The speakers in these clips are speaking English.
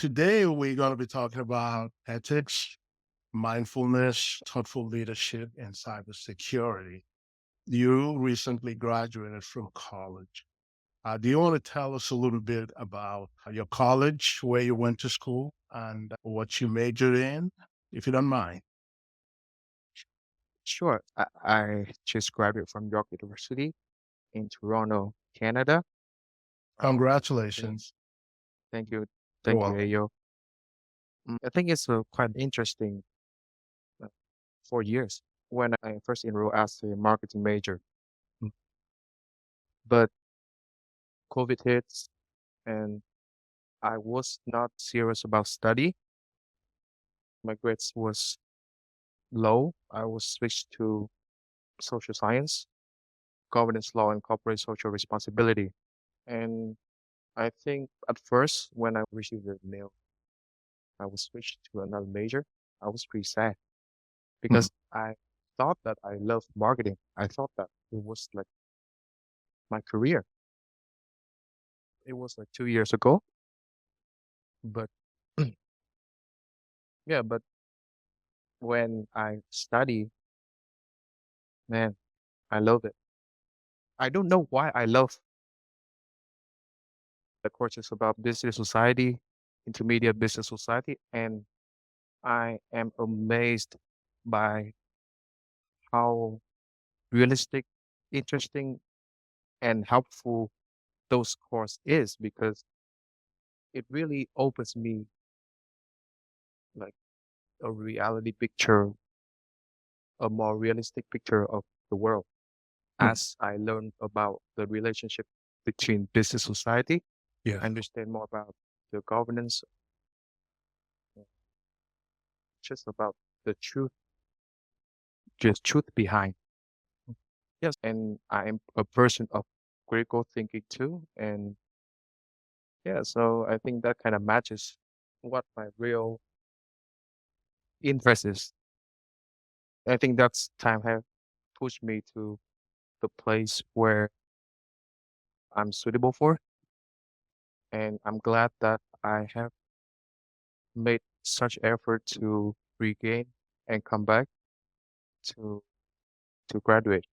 today we're going to be talking about ethics, mindfulness, thoughtful leadership, and cybersecurity. You recently graduated from college. Do you want to tell us a little bit about your college, where you went to school, and what you majored in, if you don't mind? Sure. I just graduated from York University in Toronto, Canada. I think, Congratulations. thank you. You're Thank you, welcome. Ayo. I think it's quite interesting uh, 4 years when I first enrolled as a marketing major. Mm. But COVID hits and I was not serious about study. My grades was low. I was switched to social science, governance law, and corporate social responsibility. And I think at first when I received the mail I was switched to another major, I was pretty sad Mhm. because I thought that I loved marketing. I thought that it was like my career. It was like 2 years ago, but yeah, but when I study, man, I love it. I don't know why I love the courses about business society, intermediate business society, and I am amazed by how realistic, interesting, and helpful those course is because it really opens me like a reality picture, a more realistic picture of the world Mhm. as I learn about the relationship between business society, Yeah, I understand more about the governance, uh, just about the truth, just truth behind. Yes, and I am a person of critical thinking too. And yeah, so I think that kind of matches what my real interest is. I think that's time have pushed me to the place where I'm suitable for. And I'm glad that I have made such effort to regain and come back to to graduate.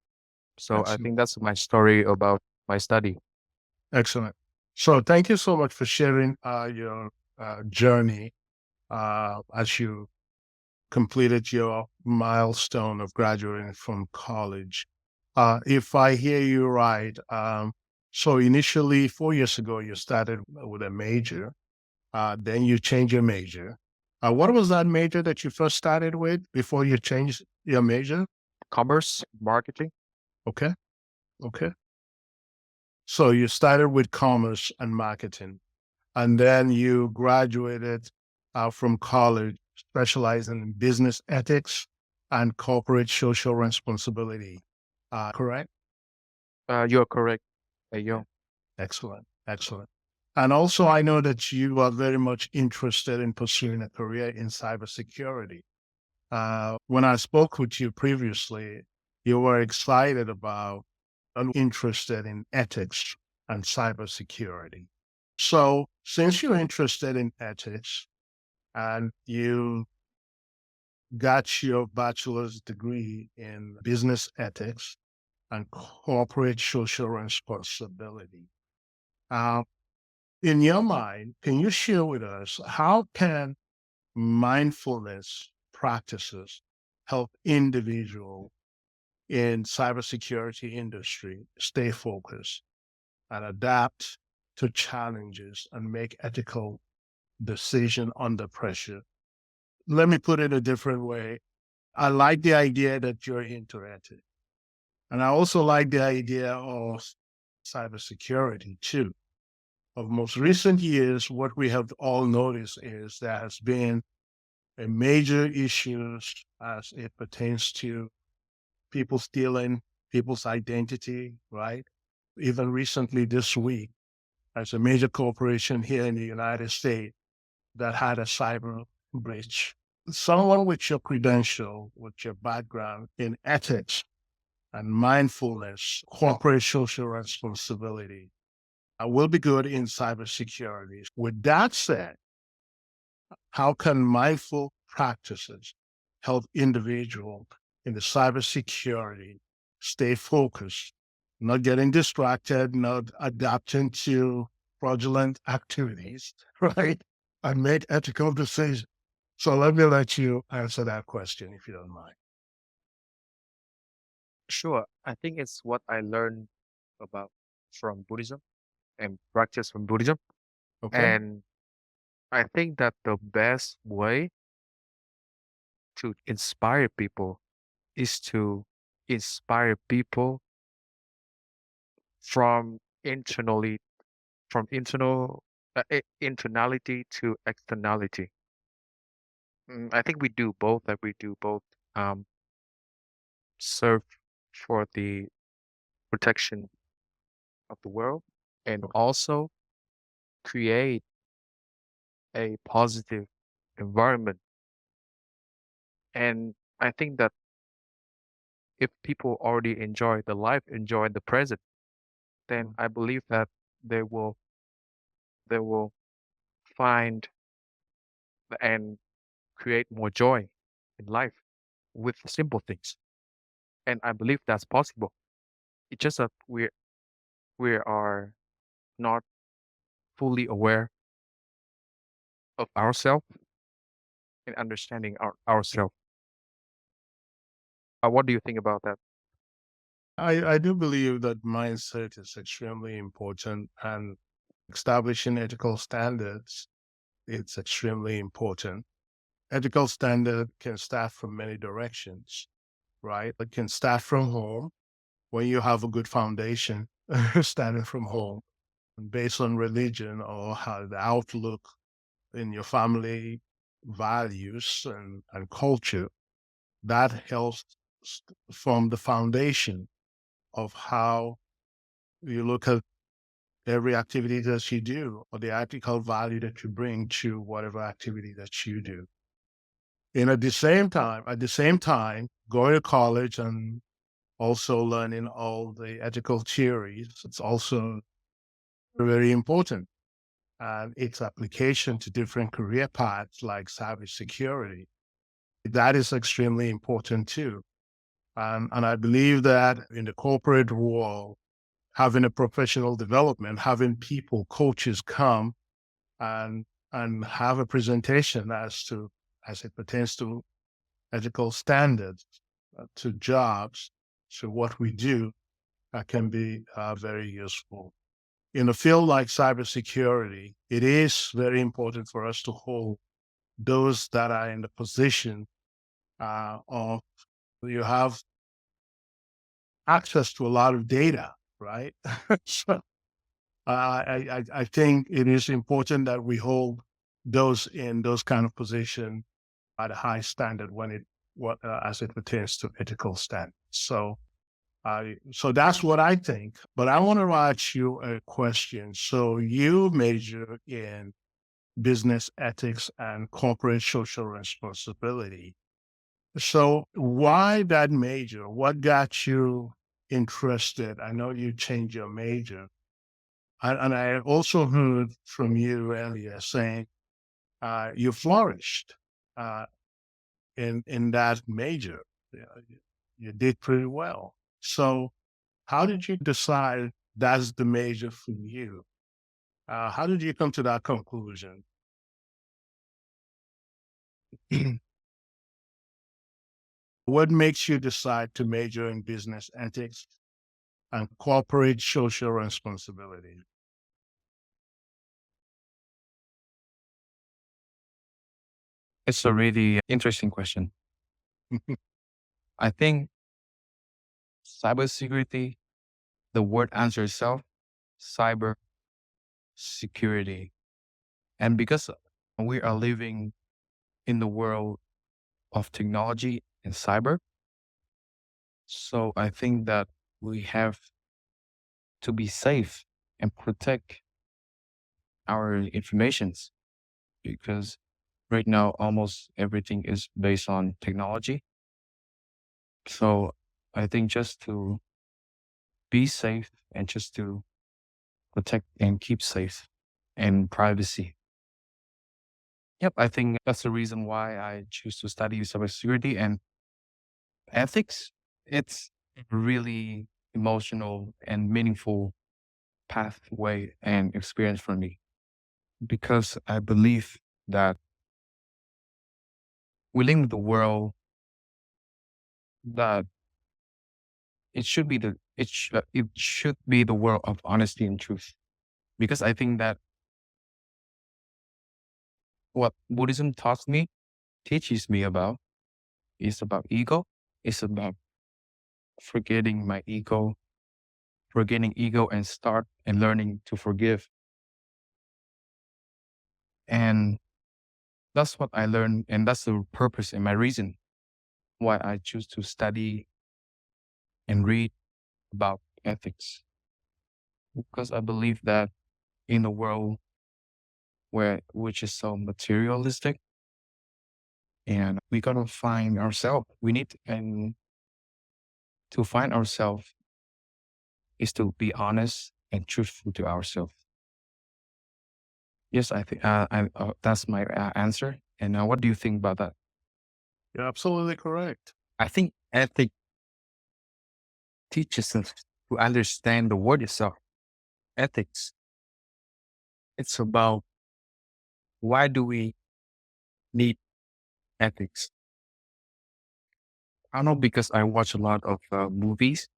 So I excellent. think that's my story about my study. Excellent. So, thank you so much for sharing your journey as you completed your milestone of graduating from college. If I hear you right, so initially 4 years ago, you started with a major, then you changed your major. What was that major that you first started with before you changed your major? Commerce, marketing. Okay. Okay. So you started with commerce and marketing, and then you graduated from college, specializing in business ethics and corporate social responsibility. Correct? You're correct, Yeah. Ayo. Excellent. Excellent. And also, I know that you are very much interested in pursuing a career in cybersecurity. When I spoke with you previously, you were excited about and interested in ethics and cybersecurity. So, since you're interested in ethics and you got your bachelor's degree in business ethics and corporate social responsibility, uh, in your mind, can you share with us how can mindfulness practices help individuals in cybersecurity industry stay focused and adapt to challenges and make ethical decision under pressure? Let me put it a different way. I like the idea that you're interactive. And I also like the idea of cybersecurity too. Of most recent years, what we have all noticed is there has been a major issues as it pertains to people stealing people's identity, right? Even recently this week, there's a major corporation here in the United States that had a cyber breach. Someone with your credential, with your background in ethics and mindfulness, corporate social responsibility, will be good in cybersecurity. With that said, How can mindful practices help individuals in the cybersecurity stay focused, not getting distracted, not adapting to fraudulent activities, right? And make ethical decisions. So let me let you answer that question if you don't mind. Sure. I think it's what I learned about from Buddhism and practice from Buddhism. Okay. And I think that the best way to inspire people is to inspire people from internally, from internality to externality. I think we do both, that we do both um, serve for the protection of the world and Okay. also create a positive environment. And I think that if people already enjoy the life, enjoy the present, then I believe that they will they will find and create more joy in life with simple things. And I believe that's possible. It's just that we are not fully aware of ourselves and understanding ourselves. What do you think about that? I do believe that mindset is extremely important and establishing ethical standards, it's extremely important. Ethical standard can start from many directions, right? It can start from home when you have a good foundation, starting from home, based on religion or how the outlook in your family values and culture. That helps form the foundation of how you look at every activity that you do or the ethical value that you bring to whatever activity that you do. And at the same time, going to college and also learning all the ethical theories, it's also very important. And its application to different career paths like cybersecurity, that is extremely important too. And I believe that in the corporate world, having a professional development, having people, coaches come and have a presentation as it pertains to ethical standards, to jobs, to what we do, can be very useful. In a field like cybersecurity, it is very important for us to hold those that are in the position of you have access to a lot of data, right? So I think it is important that we hold those in those kind of position at a high standard when it what as it pertains to ethical standards. So that's what I think. But I want to ask you a question. So you major in business ethics and corporate social responsibility. So why that major? What got you interested? I know you changed your major. And I also heard from you earlier saying you flourished uh, in that major. Yeah, you did pretty well. So how did you decide that's the major for you? How did you come to that conclusion? What makes you decide to major in business ethics and corporate social responsibility? It's a really interesting question. I think cybersecurity, the word answers itself, cyber security. And because we are living in the world of technology and cyber, so I think that we have to be safe and protect our informations because right now almost everything is based on technology. So I think just to be safe and just to protect and keep safe and privacy. Yep, I think that's the reason why I choose to study cybersecurity and ethics. It's really emotional and meaningful pathway and experience for me because I believe that we live in the world that it should be the world of honesty and truth. Because I think that what Buddhism teaches me about is about ego. It's about forgetting my ego, forgetting ego and start and learning to forgive. And that's what I learned. And that's the purpose and my reason why I choose to study and read about ethics. Because I believe that in a world which is so materialistic and we gotta find ourselves. And to find ourselves is to be honest and truthful to ourselves. Yes, I think that's my answer. And what do you think about that? You're absolutely correct. I think ethic teaches us to understand the word itself. Ethics. It's about why do we need ethics? I don't know because I watch a lot of movies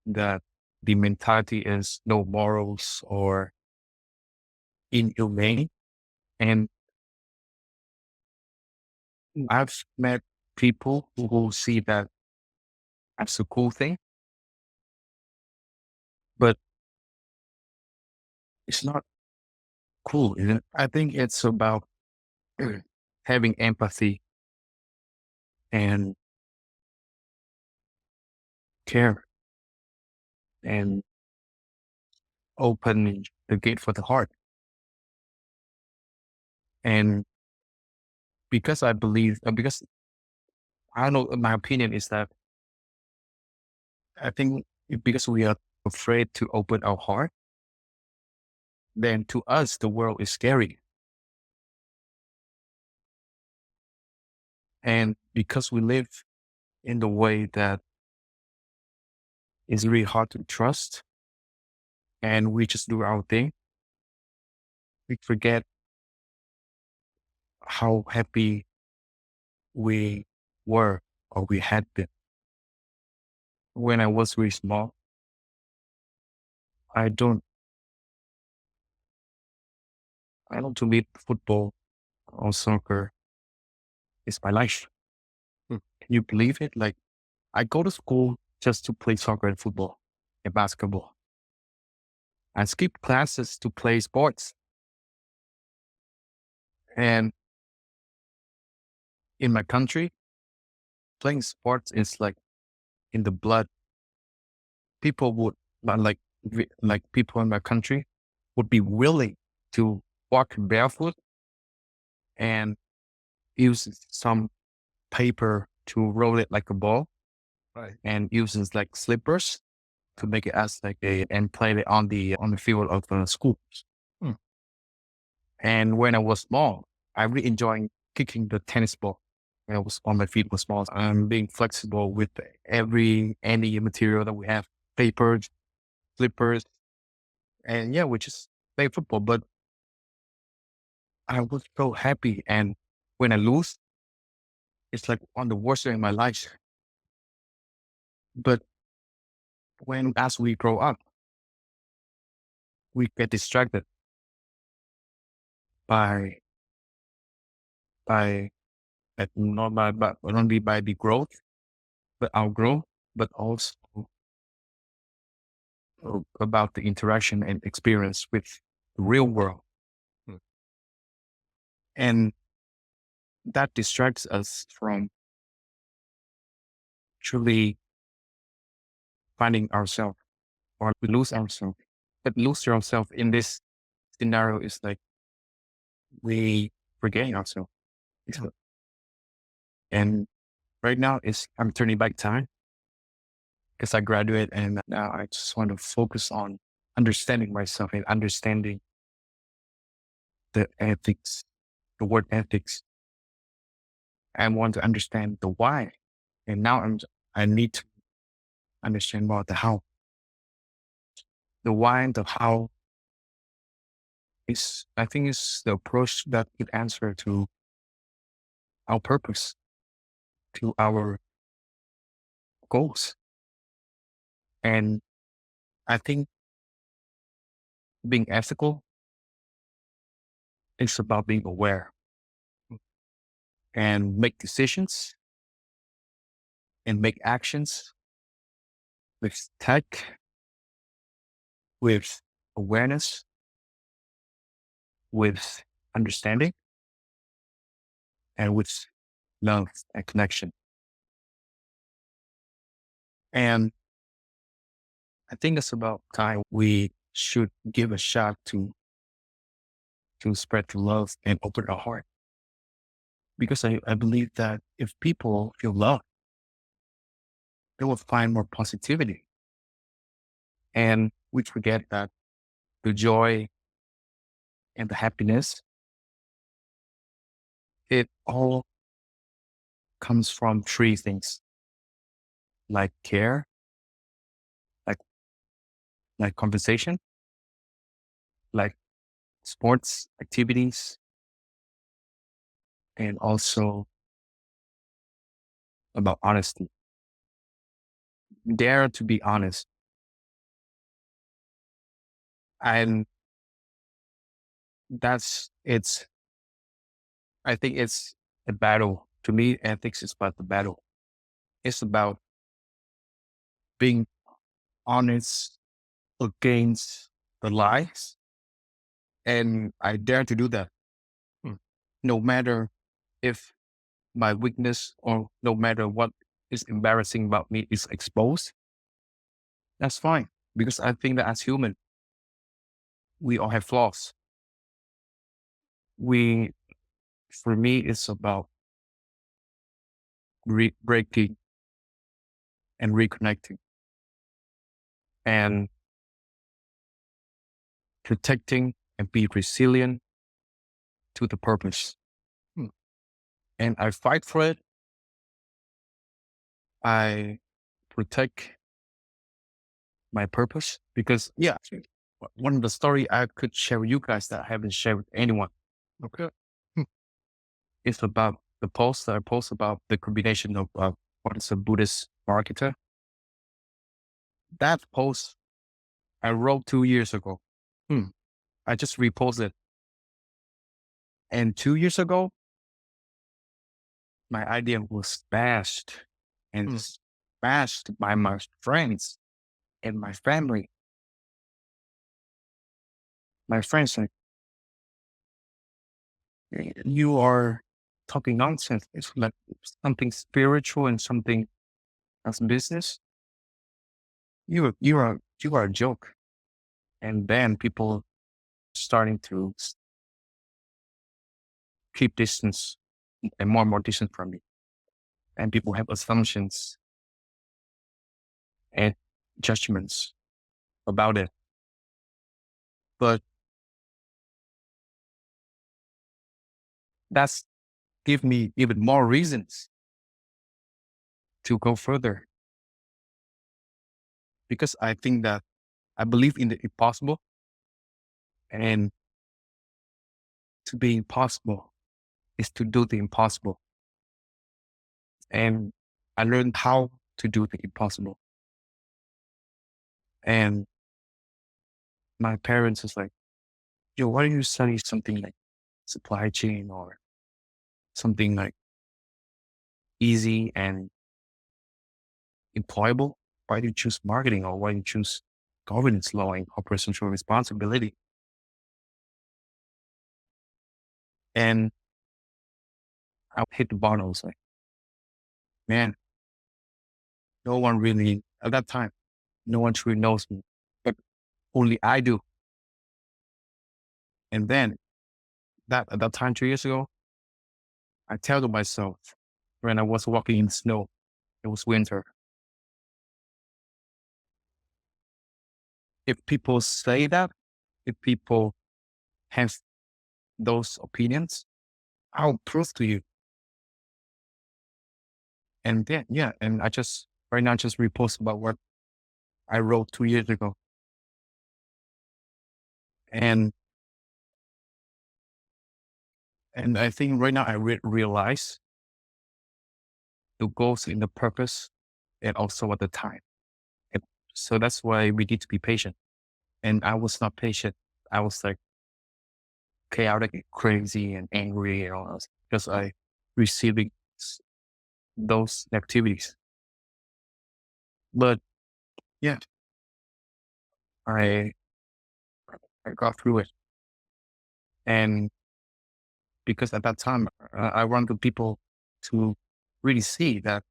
that the mentality is no morals or inhumane. And I've met people who will see that as a cool thing, but it's not cool. Isn't it? I think it's about having empathy and care and open the gate for the heart. And because I believe, because I don't know, my opinion is that I think because we are afraid to open our heart, then to us, the world is scary. And because we live in the way that is really hard to trust and we just do our thing, we forget how happy we were or we had been. When I was really small, I don't, I don't believe football or soccer is my life. Can you believe it? Like I go to school just to play soccer and football and basketball. I skip classes to play sports. And in my country, playing sports is like in the blood. People would like people in my country would be willing to walk barefoot and use some paper to roll it like a ball Right. and uses like slippers to make it as like a and play it on the field of school. Hmm. And when I was small, I really enjoyed kicking the tennis ball. When I was on my feet was small. I'm being flexible with any material that we have, paper, slippers, and yeah, we just play football. But I was so happy, and when I lose, it's like on the worst day in my life. But as we grow up, we get distracted by by not only by the growth, but our growth, but also about the interaction and experience with the real world. Hmm. And that distracts us from truly finding ourselves or we lose ourselves. But lose yourself in this scenario is like we forgetting ourselves. Yeah. And right now I'm turning back time because I graduate and now I just want to focus on understanding myself and understanding the ethics the word ethics. I want to understand the why. And now I need to understand more the how. The why and the how I think is the approach that could answer to our purpose, to our goals. And I think being ethical is about being aware and make decisions and make actions with tech, with awareness, with understanding, and with love and connection. And I think it's about time we should give a shot to spread the love and open our heart. Because I believe that if people feel love, they will find more positivity. And we forget that the joy and the happiness, it all comes from three things, like care, like conversation, like sports activities, and also about honesty. Dare to be honest. And I think it's a battle. To me, ethics is about the battle. It's about being honest against the lies. And I dare to do that. No matter if my weakness or no matter what is embarrassing about me is exposed, that's fine. Because I think that as human, we all have flaws. For me, it's about breaking and reconnecting and protecting and be resilient to the purpose. And I fight for it. I protect my purpose because, yeah, one of the story I could share with you guys that I haven't shared with anyone. Okay. It's about the post that I post about the combination of what is a Buddhist marketer. That post I wrote 2 years ago. I just reposted. And 2 years ago, my idea was bashed and bashed by my friends and my family. My friends like, you are talking nonsense. It's like something spiritual and something as business. You are a joke. And then people starting to keep distance and more distance from me. And people have assumptions and judgments about it. But that's give me even more reasons to go further. Because I think that I believe in the impossible, and to be impossible is to do the impossible. And I learned how to do the impossible. And my parents is like, yo, why don't you study something like supply chain or something like easy and employable? Why do you choose marketing, or why do you choose governance law and corporate social responsibility? And I hit the bottom. I was like, man, no one really, at that time, no one truly knows me, but only I do. And then at that time, 2 years ago, I tell to myself when I was walking in snow, it was winter. If people say that, if people have those opinions, I'll prove to you. And then, yeah, and I just, right now, just repost about what I wrote 2 years ago. And I think right now I realize the goals in the purpose and also at the time. And so that's why we need to be patient. And I was not patient. I was like chaotic and crazy and angry and all else because I receiving those activities. But yeah, I got through it. And because at that time, I wanted people to really see that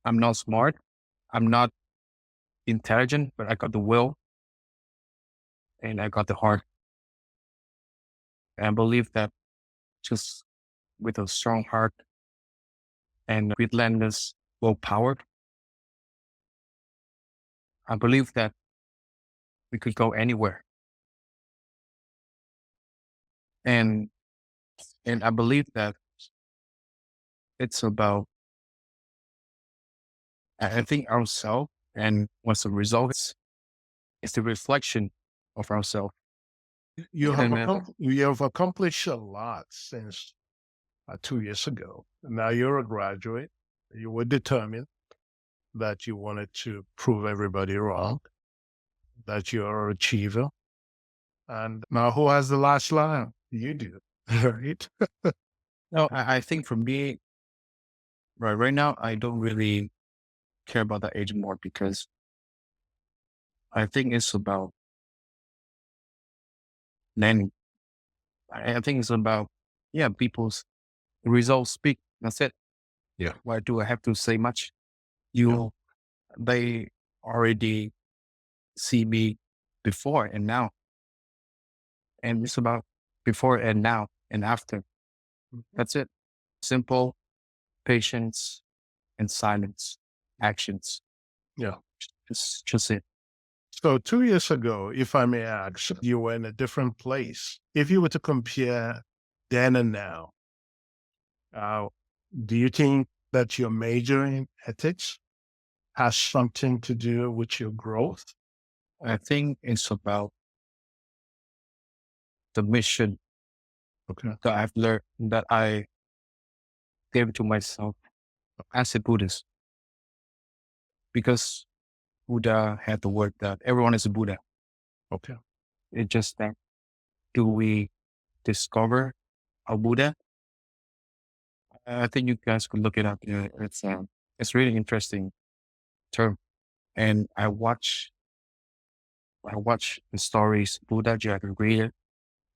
I'm not smart, I'm not intelligent, but I got the will and I got the heart. And I believe that just with a strong heart and relentless willpower, I believe that we could go anywhere. And I believe that it's about, I think ourselves and what's the result is the reflection of ourselves. You have accomplished a lot since 2 years ago. Now you're a graduate. You were determined that you wanted to prove everybody wrong, that you're an achiever. And now who has the last line? You do, right? No, I think for me, right now, I don't really care about that age more because I think it's about learning. I think it's about, yeah, people's results speak. That's it. Yeah. Why do I have to say much? Yeah. They already see me before and now. And it's about before and now and after. That's it. Simple, patience, and silence, actions. Yeah. Just it. So 2 years ago, if I may ask, you were in a different place. If you were to compare then and now, uh, do you think that your major in ethics has something to do with your growth? I think it's about the mission Okay. that I've learned, that I gave to myself as a Buddhist. Because Buddha had the word that everyone is a Buddha. Okay. It's just that, do we discover a Buddha? I think you guys could look it up. Yeah, it's really interesting term. And I watch the stories. Buddha, I can read it.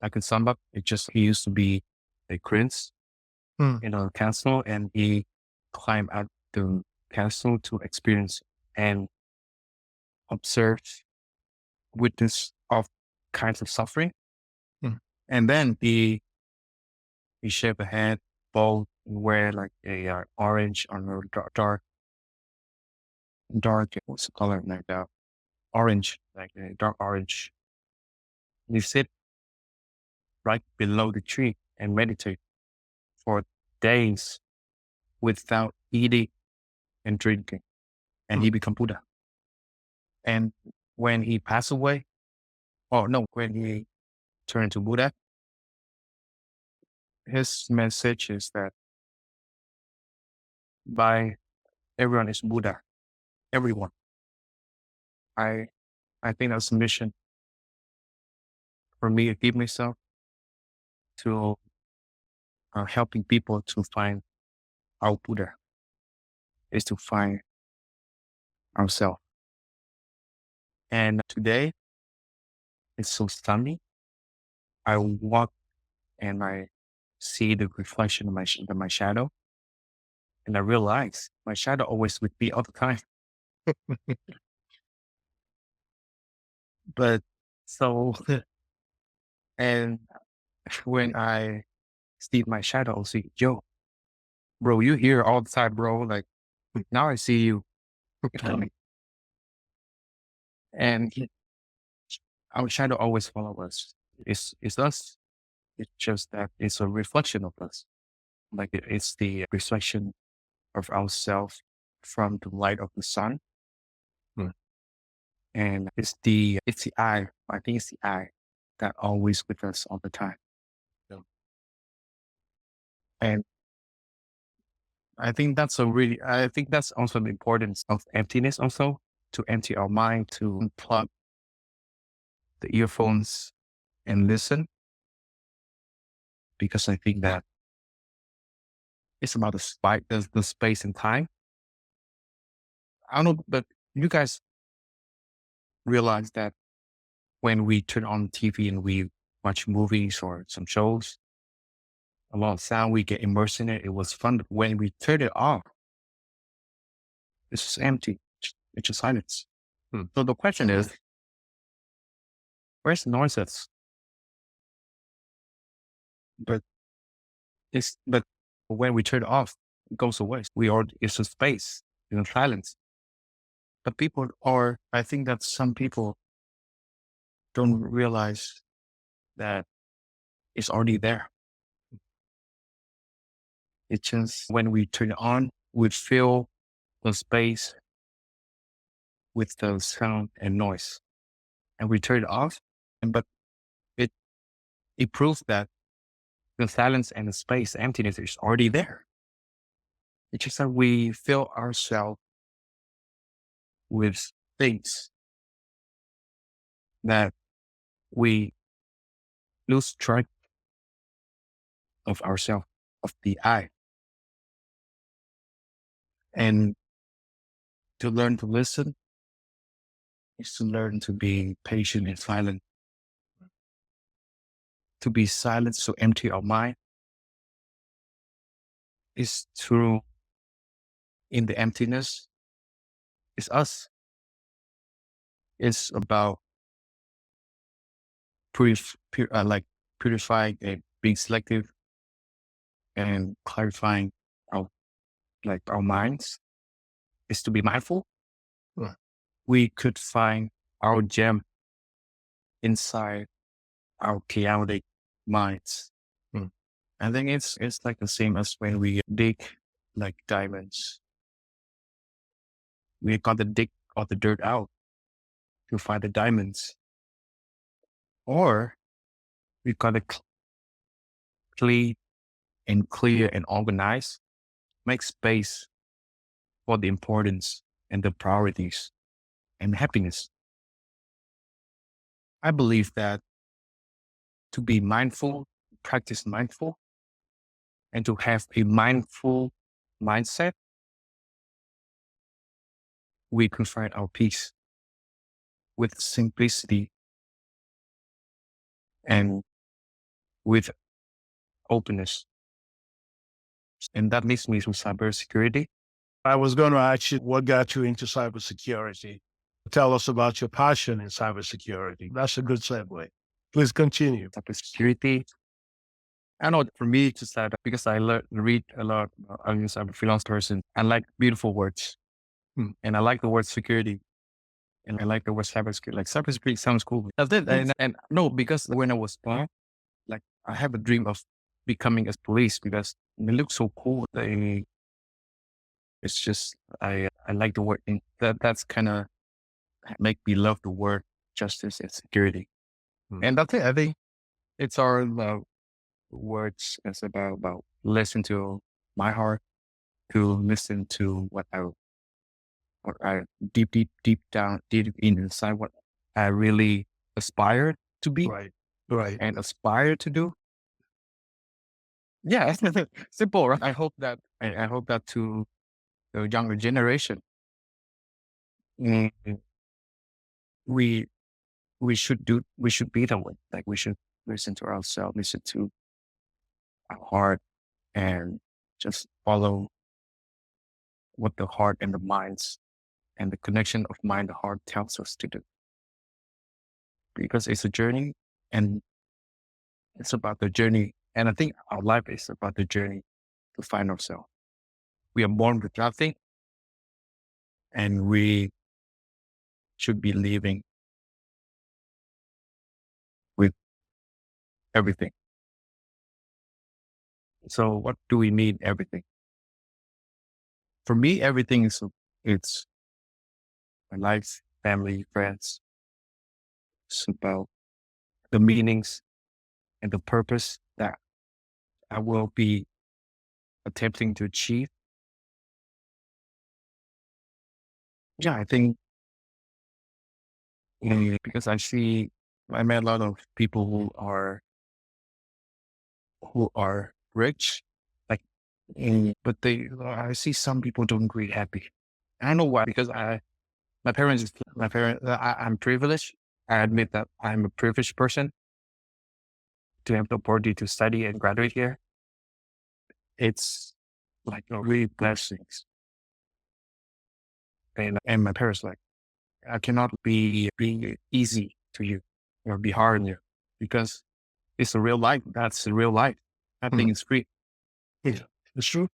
I can sum up. He used to be a prince in a castle, and he climbed out the castle to experience and observe, witness of kinds of suffering. Hmm. And then he shaved a head, bald, and wear like a orange or dark, what's the color like that? Orange, like a dark orange. You sit right below the tree and meditate for days without eating and drinking. And he become Buddha. And when he passed away, when he turned to Buddha, his message is that by everyone is Buddha. Everyone. I think that's a mission for me to give myself to helping people to find our Buddha, is to find ourselves. And today it's so sunny. I walk and I see the reflection of my shadow, and I realize my shadow always with me all the time. But so, and when I see my shadow, I'll say, "Yo, bro, you here all the time, bro. Like now I see you." And our shadow always follow us. It's us. It's just that it's a reflection of us. Like it's the reflection of ourselves from the light of the sun. Hmm. And it's the eye. I think it's the eye that always with us all the time. Yeah. And I think that's also the importance of emptiness also, to empty our mind, to unplug the earphones and listen. Because I think that it's about the space and time. I don't know, but you guys realize that when we turn on TV and we watch movies or some shows, a lot of sound, we get immersed in it. It was fun. But when we turn it off, it's just empty. It's just silence. Hmm. So the question is, where's the noises? But but when we turn it off, it goes away. It's a space, silence. But I think that some people don't realize that it's already there. It's just when we turn it on, we fill the space with the sound and noise, and we turn it off. But it proves that the silence and the space, emptiness is already there. It's just that we fill ourselves with things that we lose track of ourselves, of the I. And to learn to listen is to learn to be patient and silent. To be silent, to empty our mind, is through in the emptiness, is us. It's about purifying and being selective and clarifying our our minds. Is to be mindful. Right. We could find our gem inside our chaotic minds. Hmm. I think it's like the same as when we dig like diamonds. We got to dig all the dirt out to find the diamonds. Or we got to clean and clear and organize, make space for the importance and the priorities and happiness. I believe that to be mindful, practice mindful, and to have a mindful mindset, we can find our peace with simplicity and with openness. And that leads me to cybersecurity. I was going to ask you what got you into cybersecurity. Tell us about your passion in cybersecurity. That's a good segue. Please continue. Cybersecurity. I know for me, it's just that because I read a lot, I'm a freelance person. I like beautiful words. And I like the word security. And I like the word cybersecurity. Like cybersecurity sounds cool. That's it. And no, because when I was born, like I have a dream of becoming a police because they look so cool. It's just, I like the word. And that's kind of make me love the word justice and security. And that's it. I think it's our words. It's about listen to my heart, to listen to what I deep down, deep inside what I really aspire to be Right. and aspire to do. Yeah, it's simple, right? I hope that to the younger generation, mm, we we should be that way. Like we should listen to ourselves, listen to our heart, and just follow what the heart and the minds and the connection of mind to heart tells us to do. Because it's a journey, and it's about the journey. And I think our life is about the journey to find ourselves. We are born with nothing, and we should be living with everything. So what do we mean everything? For me, everything is it's my life, family, friends. It's about the meanings and the purpose that I will be attempting to achieve. Yeah, I think because I met a lot of people who are rich, like, but I see some people don't really happy. I know why, because I'm privileged. I admit that I'm a privileged person to have the opportunity to study and graduate here. It's like a really blessings. And my parents like, I cannot be being easy to you or be hard on you because it's a real life. That's a real life. Nothing is free. Yeah, it's true.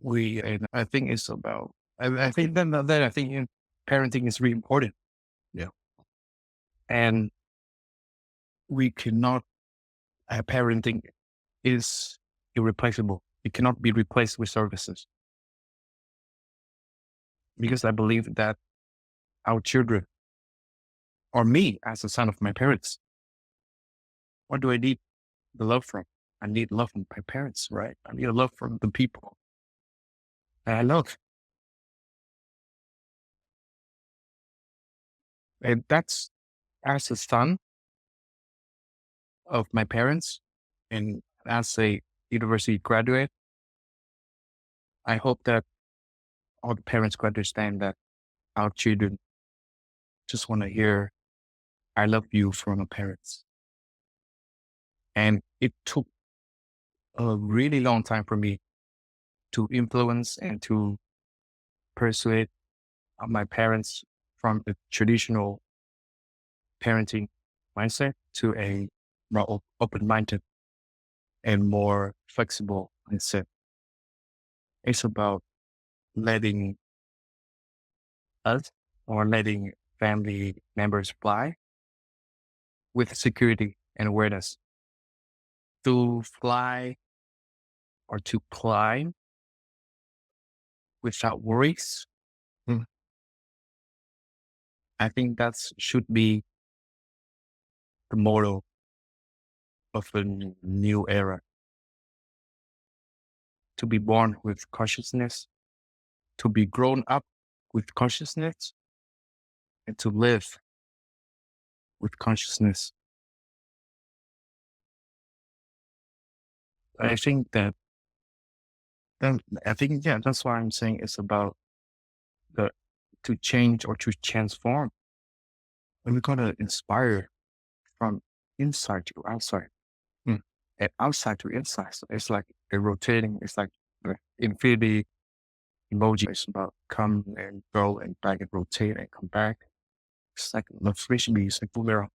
And I think it's about, I think then I think parenting is really important. Yeah. And we cannot, parenting is irreplaceable. It cannot be replaced with services because I believe that our children or me as a son of my parents, what do I need the love from? I need love from my parents, right? I need love from the people that I love. And that's as a son of my parents and as a university graduate, I hope that all the parents could understand that our children just want to hear, I love you from our parents. And it took a really long time for me to influence and to persuade my parents from the traditional parenting mindset to a more open-minded and more flexible mindset. It's about letting us or letting family members fly with security and awareness. To fly or to climb without worries. Mm. I think that should be the motto of a new era. To be born with consciousness, to be grown up with consciousness, and to live with consciousness. I think that then I think yeah, that's why I'm saying it's about the to change or to transform. And we're gonna inspire from inside to outside. Mm. And outside to inside. So it's like a rotating, it's like the infinity emoji. It's about come and go and back and rotate and come back. It's like the frisbee, it's like full.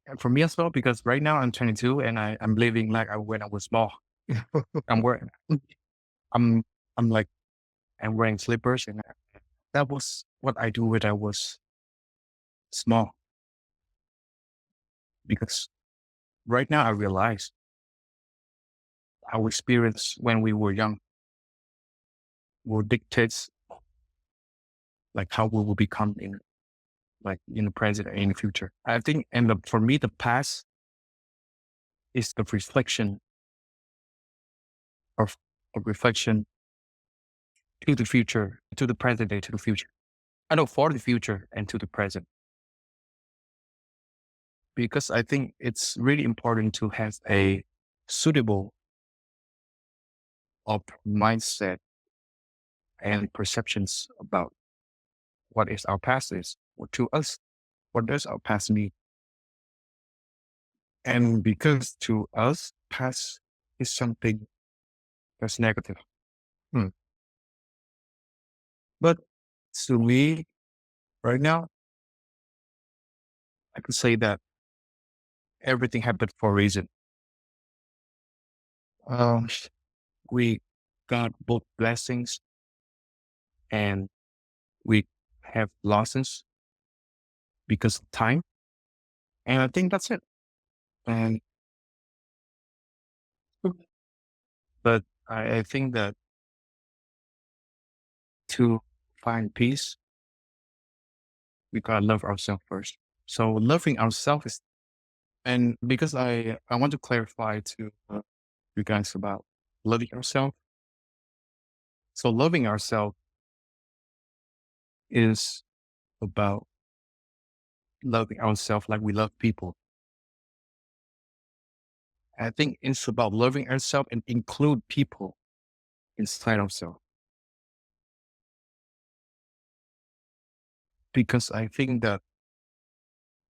And for me as well, because right now I'm 22 and I'm living like when I was small. I'm wearing, I'm, I'm like, I'm wearing slippers and that was what I do when I was small. Because right now I realize our experience when we were young will dictate like how we will become in the present and in the future. I think, and for me, the past is the reflection of a reflection to the future, to the present day, to the future. I know for the future and to the present. Because I think it's really important to have a suitable of mindset and perceptions about what is our past is, or to us, what does our past mean? And because to us, past is something that's negative. Hmm. But to me, right now, I could say that everything happened for a reason. Um, we got both blessings and we have losses because of time. And I think that's it. And But I think that to find peace, we gotta love ourselves first. So loving ourselves is, and because I want to clarify to you guys about loving ourselves. So loving ourselves is about loving ourselves like we love people. I think it's about loving ourselves and include people inside ourselves. Because I think that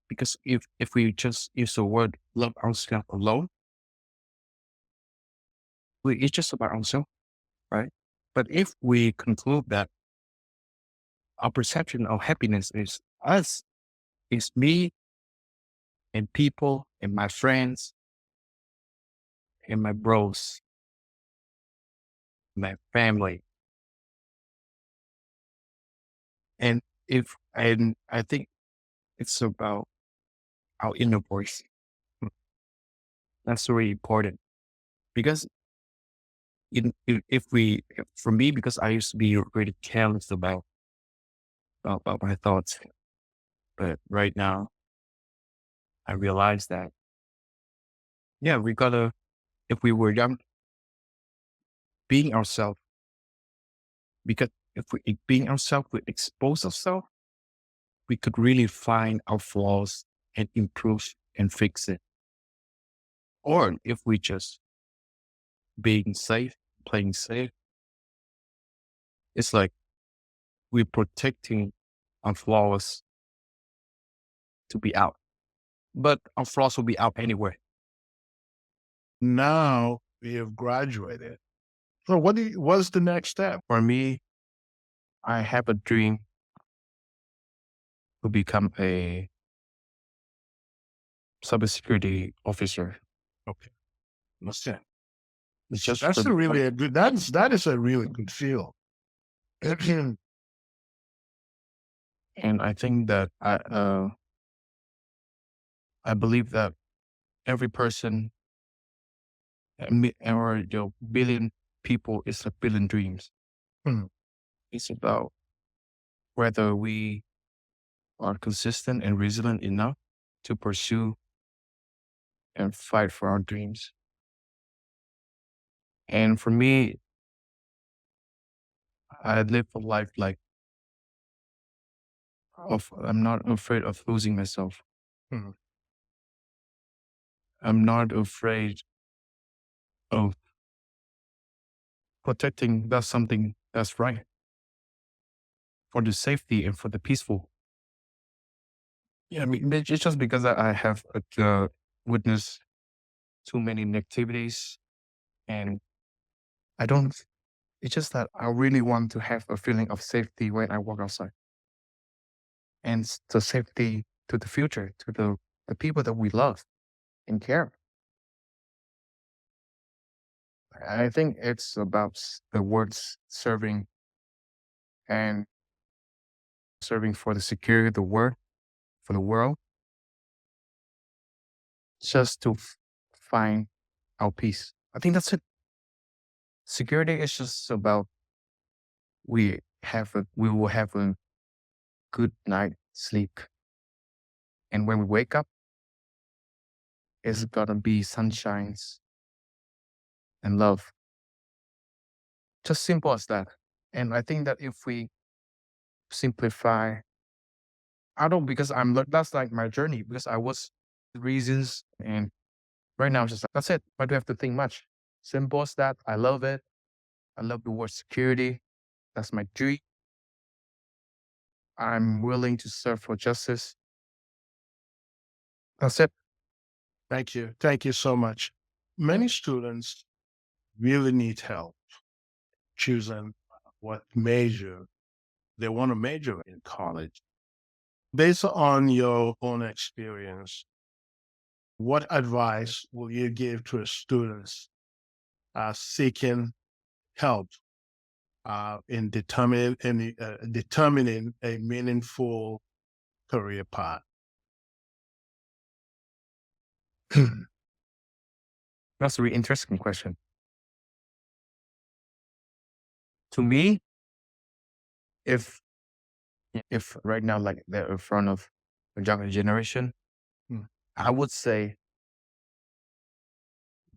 because if we just use the word love ourselves alone, it's just about ourselves, right? But if we conclude that our perception of happiness is us, is me and people and my friends and my bros, my family, and and I think it's about our inner voice. Hmm. That's really important because for me, because I used to be really careless about my thoughts, but right now I realize that, yeah, we gotta, if we were young, being ourselves, because if we being ourselves, we expose ourselves, we could really find our flaws and improve and fix it. Or if we just being safe, playing safe, it's like we're protecting our flaws to be out, but our flaws will be out anyway. Now we have graduated. So what's the next step? For me, I have a dream to become a cybersecurity officer. Okay. What's that? It's just That's for, a really a good, that is a really good field. and I think that I believe that every person or billion people is a billion dreams. Hmm. It's about whether we are consistent and resilient enough to pursue and fight for our dreams. And for me, I live a life like I'm not afraid of losing myself. Hmm. I'm not afraid of protecting that's something that's right for the safety and for the peaceful. Yeah, I mean, it's just because I have witnessed too many activities, and I don't. It's just that I really want to have a feeling of safety when I walk outside, and the safety to the future, to the people that we love and care. I think it's about the words serving and serving for the security of the world, for the world, just to find our peace. I think that's it. Security is just about we will have a good night sleep, and when we wake up, it's gonna be sunshines and love. Just simple as that. And I think that if we simplify, I don't because that's like my journey because I was the reasons and right now it's just like, that's it. Why do I have to think much? Simple as that. I love it. I love the word security. That's my dream. I'm willing to serve for justice. That's it. Thank you. Thank you so much. Many students really need help choosing what major they want to major in college. Based on your own experience, what advice will you give to students seeking help in determining a meaningful career path? That's a really interesting question. to me, if right now, like they're in front of the younger generation, Hmm. I would say,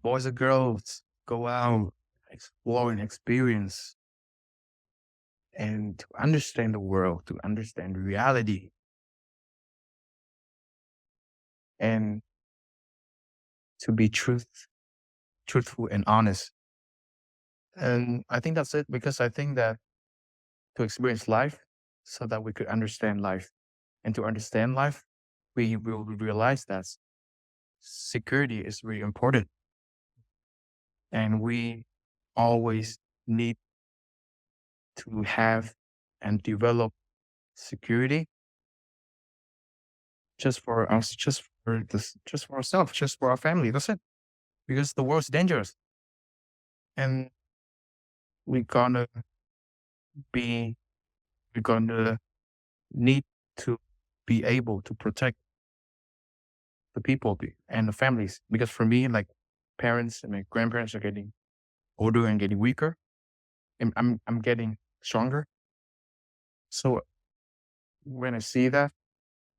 boys and girls, go out, explore and experience, and to understand the world, to understand reality, and to be truthful and honest. And I think that's it, because I think that to experience life so that we could understand life. And to understand life, we will realize that security is really important. And we always need to have and develop security just for us, just for ourselves, just for our family. That's it. Because the world's dangerous. And we're gonna be we're gonna need to be able to protect the people and the families. Because for me, like, parents and my grandparents are getting older and getting weaker, and I'm getting stronger. So when I see that,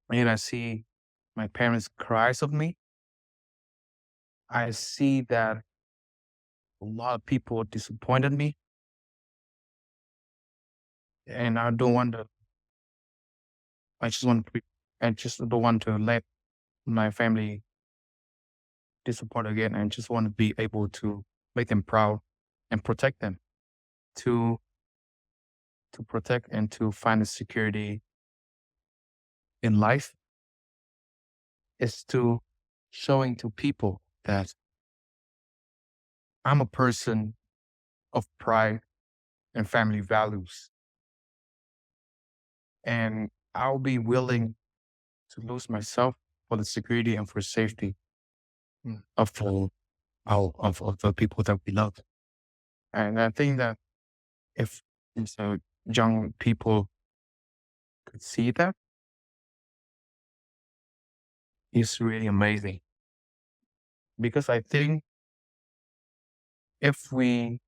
and I see my parents cries of me, I see that a lot of people disappointed me, and I don't want to. I just want to. I just don't want to let my family disappoint again, and just want to be able to make them proud and protect them, to protect and to find the security in life, is to showing to people that I'm a person of pride and family values, and I'll be willing to lose myself for the security and for safety Mm. of the people that we love. And I think that if so young people could see that, it's really amazing. Because I think if we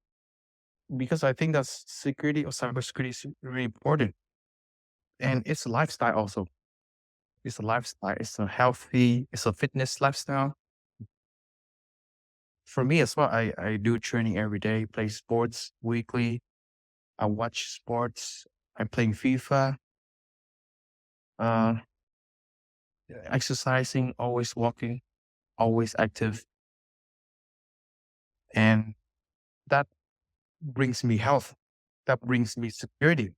because I think that security or cybersecurity is really important. And it's a lifestyle also. It's a lifestyle. It's a fitness lifestyle. For me as well, I do training every day, play sports weekly. I watch sports. I'm playing FIFA, uh, exercising, always walking, always active. And that brings me health. That brings me security.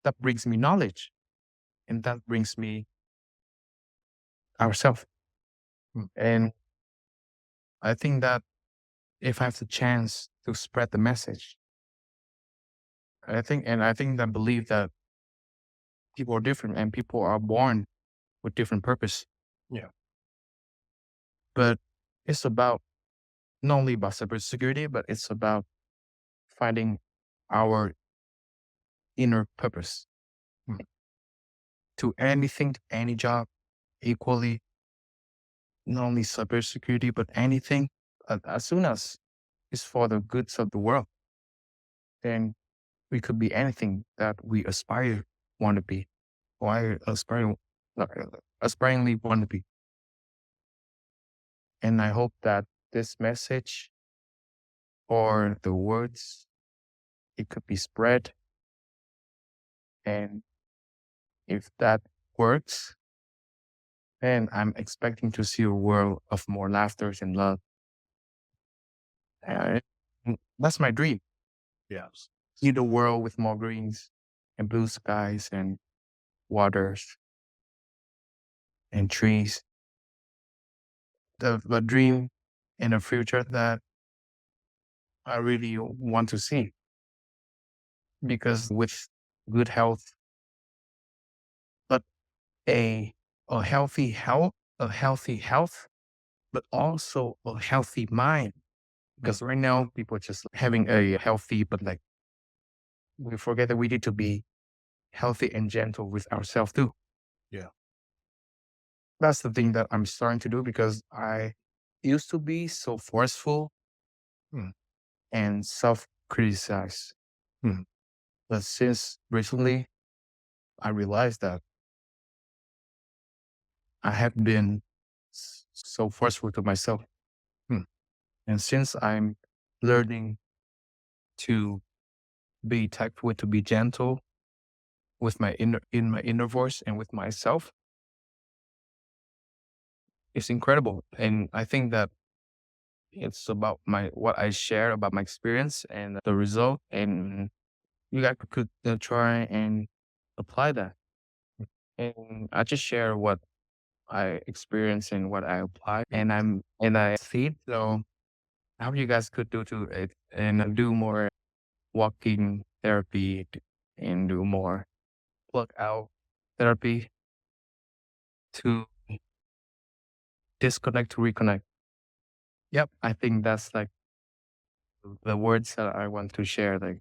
That brings me knowledge. And that brings me ourselves. Mm. And I think that if I have the chance to spread the message, I think that believe that people are different and people are born with different purpose. Yeah. But it's about not only about cybersecurity, but it's about finding our inner purpose Mm. to anything, to any job, equally, not only cybersecurity, but anything. As soon as it's for the goods of the world, then we could be anything that we want to be, or I aspiringly want to be. And I hope that this message or the words, it could be spread. And if that works, then I'm expecting to see a world of more laughter and love. Uh, that's my dream. Yes. See the world with more greens and blue skies and waters and trees. The dream in a future that I really want to see. Because with good health, but a healthy health, but also a healthy mind. Because right now people are just having a healthy, but like we forget that we need to be healthy and gentle with ourselves too. Yeah. That's the thing that I'm starting to do, because I used to be so forceful Mm. and self-criticize. Mm. But since recently, I realized that I have been so forceful to myself. Hmm. And since I'm learning to be tactful, to be gentle with in my inner voice and with myself, it's incredible. And I think that it's about what I share about my experience and the result. And you guys could try and apply that. And I just share what I experience and what I apply, and I see it. So how you guys could do to it and do more walking therapy and do more plug out therapy to disconnect to reconnect. Yep, I think that's like the words that I want to share. Like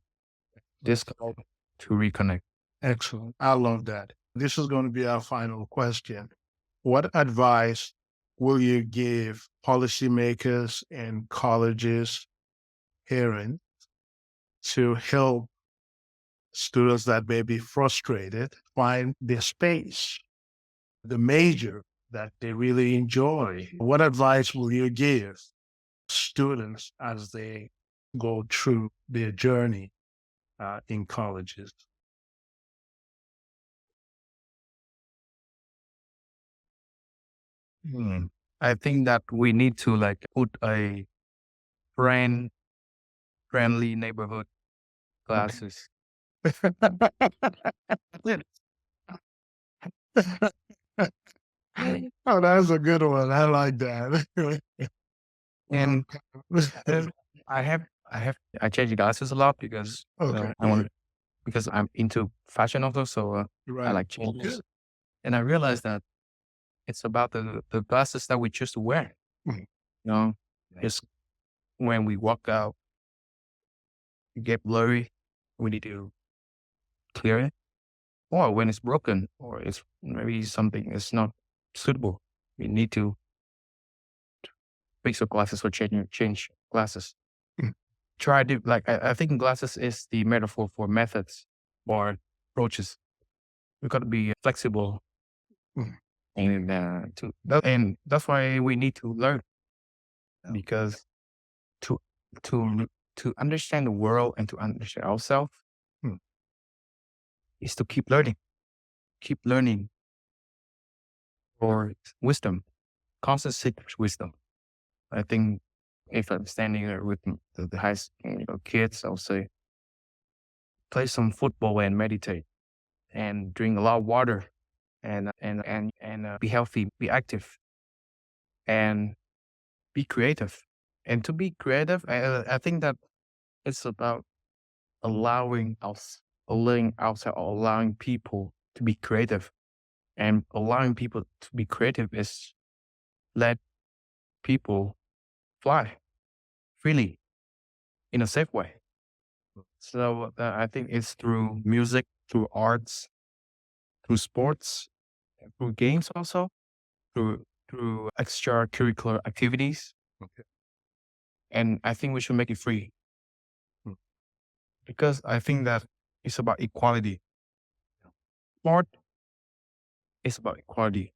disconnect to reconnect. Excellent. I love that. This is going to be our final question. What advice will you give policymakers and colleges, parents to help students that may be frustrated find their space, the major that they really enjoy? What advice will you give students as they go through their journey in colleges? Hmm. I think that we need to like put a friend friendly neighborhood Okay. classes. Oh, that's a good one. I like that. And then I change glasses a lot because Okay. I want because I'm into fashion also. So I Right. like changes, and I realized that it's about the glasses that we choose to wear. Mhm. You know, just when we walk out, it get blurry, we need to clear it. Or when it's broken, or it's maybe something is not suitable, we need to fix your glasses or change glasses. Mm. Try to like I think glasses is the metaphor for methods or approaches. We got to be flexible, Mm. and and that's why we need to learn because to to to understand the world and to understand ourselves Mm. is to keep learning for wisdom, constant seek wisdom. I think if I'm standing there with the high kids, I'll say play some football and meditate and drink a lot of water and be healthy, be active, and be creative. And to be creative, I think that it's about allowing us, allowing outside, or allowing people to be creative. And allowing people to be creative is let people fly freely in a safe way. So I think it's through music, through arts, through sports, through games also, through extracurricular activities. Okay. And I think we should make it free Mm. because I think that it's about equality. Sport is about equality.